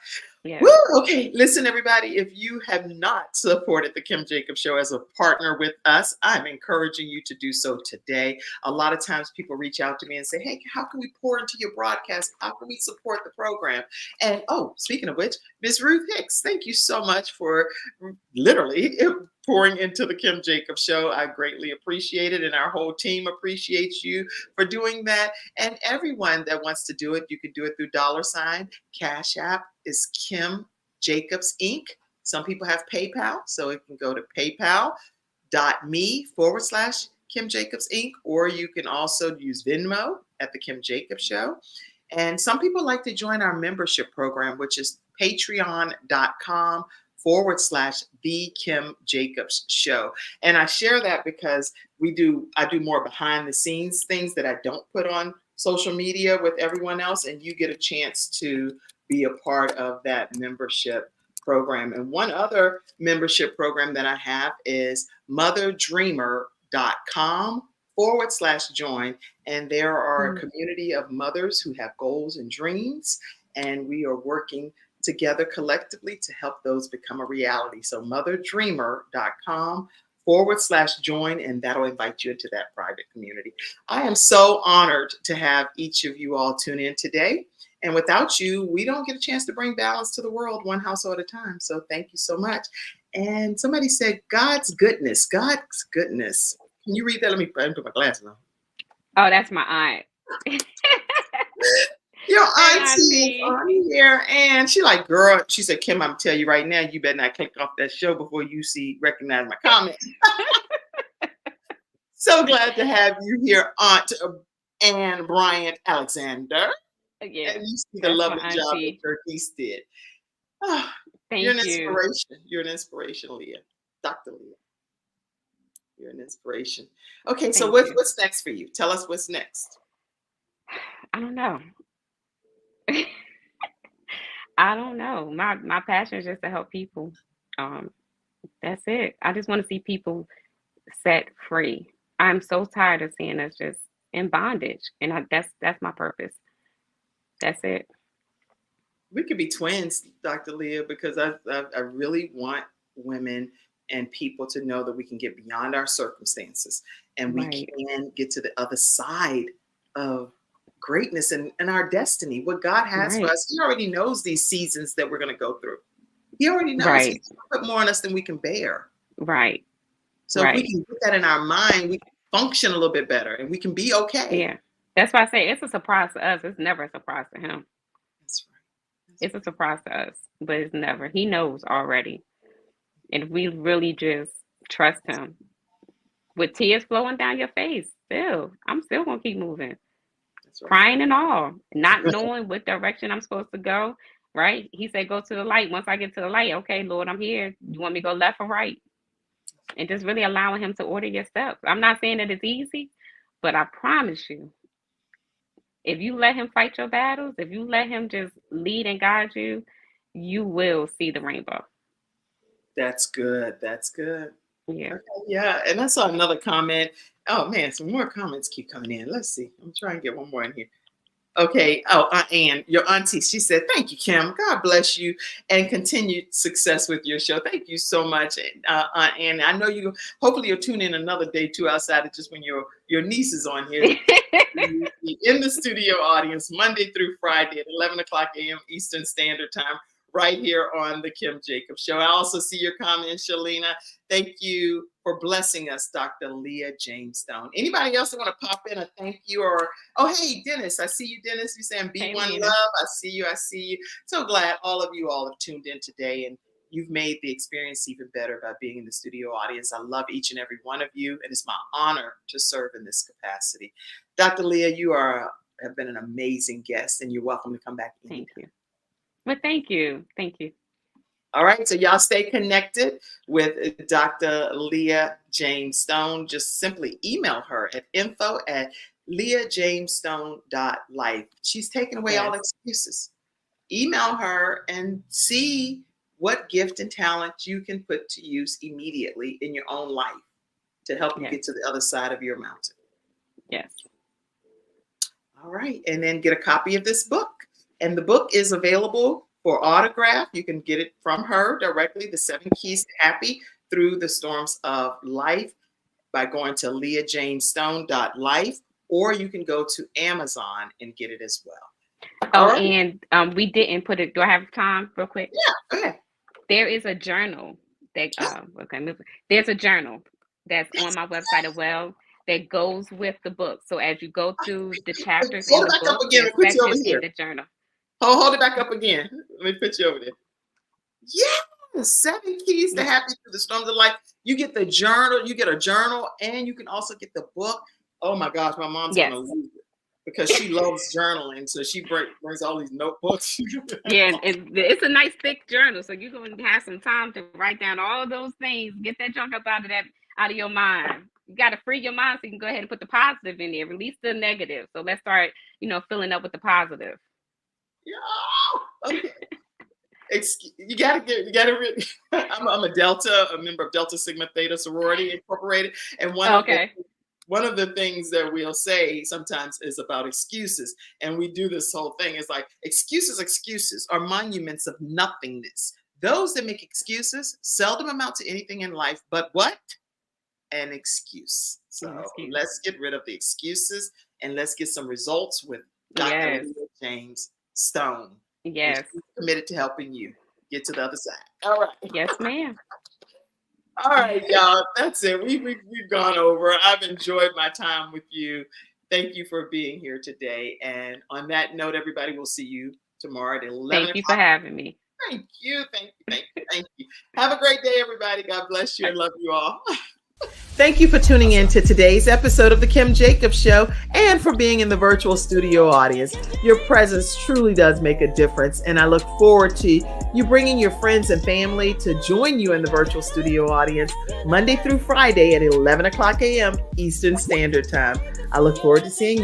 Yeah. Woo! Okay, listen, everybody. If you have not supported the Kim Jacobs Show as a partner with us, I'm encouraging you to do so today. A lot of times people reach out to me and say, hey, how can we pour into your broadcast? How can we support the program? And oh, speaking of which, Ms. Ruth Hicks, thank you so much for literally pouring into the Kim Jacobs Show. I greatly appreciate it, and our whole team appreciates you for doing that. And everyone that wants to do it, you can do it through $ Cash App is Kim Jacobs Inc. Some people have PayPal, so you can go to paypal.me/Kim Jacobs Inc. Or you can also use Venmo at the Kim Jacobs Show. And some people like to join our membership program, which is patreon.com/The Kim Jacobs Show. And I share that because I do more behind the scenes things that I don't put on social media with everyone else, and you get a chance to be a part of that membership program. And one other membership program that I have is motherdreamer.com/join. And there are a community of mothers who have goals and dreams, and we are working together collectively to help those become a reality. So motherdreamer.com/join, and that'll invite you into that private community. I am so honored to have each of you all tune in today. And without you, we don't get a chance to bring balance to the world one household at a time. So thank you so much. And somebody said, God's goodness, God's goodness. Can you read that? Let me put my glasses on. Oh, that's my aunt. Your Hey, auntie is on here, and she like, girl, she said, Kim, I'm tell you right now, you better not click off that show before you recognize my comment. So glad to have you here, Aunt Ann Bryant Alexander. Yeah, and you see the lovely job that your niece did. Oh, Thank you're an you. inspiration. You're an inspiration, Leah. Dr. Leah. You're an inspiration. Okay, so what's next for you? Tell us what's next. I don't know. I don't know. My passion is just to help people. That's it. I just want to see people set free. I'm so tired of seeing us just in bondage, and that's my purpose. That's it. We could be twins, Dr. Leah, because I really want women and people to know that we can get beyond our circumstances, and we can get to the other side of greatness and our destiny, what God has for us. He already knows these seasons that we're going to go through. He already knows. He's put more on us than we can bear. Right. So if we can put that in our mind, we can function a little bit better and we can be okay. Yeah. That's why I say it's a surprise to us. It's never a surprise to him. That's right. It's a surprise to us, but it's never. He knows already. And if we really just trust him, with tears flowing down your face, I'm still going to keep moving. Right. Crying and all, not knowing what direction I'm supposed to go, right? He said, go to the light. Once I get to the light, okay, Lord, I'm here. You want me to go left or right? And just really allowing him to order your steps. I'm not saying that it's easy, but I promise you, if you let him fight your battles, if you let him just lead and guide you, you will see the rainbow. That's good. That's good. Yeah. Okay, yeah. And I saw another comment. Oh man, some more comments keep coming in. Let's see. I'm trying to get one more in here. Okay. Oh, Ann, your auntie, she said, thank you, Kim. God bless you and continued success with your show. Thank you so much, Aunt Ann. I know hopefully you'll tune in another day too, outside of just when your niece is on here. In the studio audience, Monday through Friday at 11 o'clock a.m. Eastern Standard Time, right here on the Kim Jacobs Show. I also see your comment, Shalina. Thank you for blessing us, Dr. Lia Stone-James. Anybody else that want to pop in a thank you or, oh, hey, Dennis, I see you, Dennis. You're saying be one love. I see you. I see you. So glad all of you all have tuned in today, and you've made the experience even better by being in the studio audience. I love each and every one of you, and it's my honor to serve in this capacity. Dr. Lia, you have been an amazing guest, and you're welcome to come back. Thank you. Well, thank you. Thank you. All right. So y'all stay connected with Dr. Lia Stone-James. Just simply email her at info@liajamestone.life. She's taking away all excuses. Email her and see what gift and talent you can put to use immediately in your own life to help you get to the other side of your mountain. Yes. All right. And then get a copy of this book. And the book is available For autograph, you can get it from her directly, The 7 Keys to Happy Through the Storms of Life, by going to liajamestone.life, or you can go to Amazon and get it as well. Oh, All right. and we didn't put it. Do I have time real quick? Yeah, go ahead. There is a journal that there's a journal that's on my website as well that goes with the book. So as you go through the chapters in Hold it the back up book, again and put you over sections here. in the journal. Hold it back up again. Let me put you over there. Yeah, 7 Keys to Happy Through the Storms of Life. You get the journal, you get a journal, and you can also get the book. Oh my gosh, my mom's gonna lose it because she loves journaling, so she brings all these notebooks. Yeah, and it's a nice thick journal, so you're gonna have some time to write down all those things. Get that junk up out of your mind. You got to free your mind so you can go ahead and put the positive in there, release the negative. So let's start, filling up with the positive. Yeah. Okay. You gotta. I'm a Delta, a member of Delta Sigma Theta Sorority Incorporated, and one of the things that we'll say sometimes is about excuses, and we do this whole thing. It's like excuses are monuments of nothingness. Those that make excuses seldom amount to anything in life, but what? An excuse. So let's get rid of the excuses and let's get some results with Dr. Lia James Stone. Yes. She's committed to helping you get to the other side. All right. Yes, ma'am. All right, y'all. That's it. We've gone over. I've enjoyed my time with you. Thank you for being here today. And on that note, everybody, we'll see you tomorrow at 11. Thank you for having me. Thank you. Have a great day, everybody. God bless you and love you all. Thank you for tuning in to today's episode of The Kim Jacobs Show and for being in the virtual studio audience. Your presence truly does make a difference, and I look forward to you bringing your friends and family to join you in the virtual studio audience Monday through Friday at 11 o'clock a.m. Eastern Standard Time. I look forward to seeing you.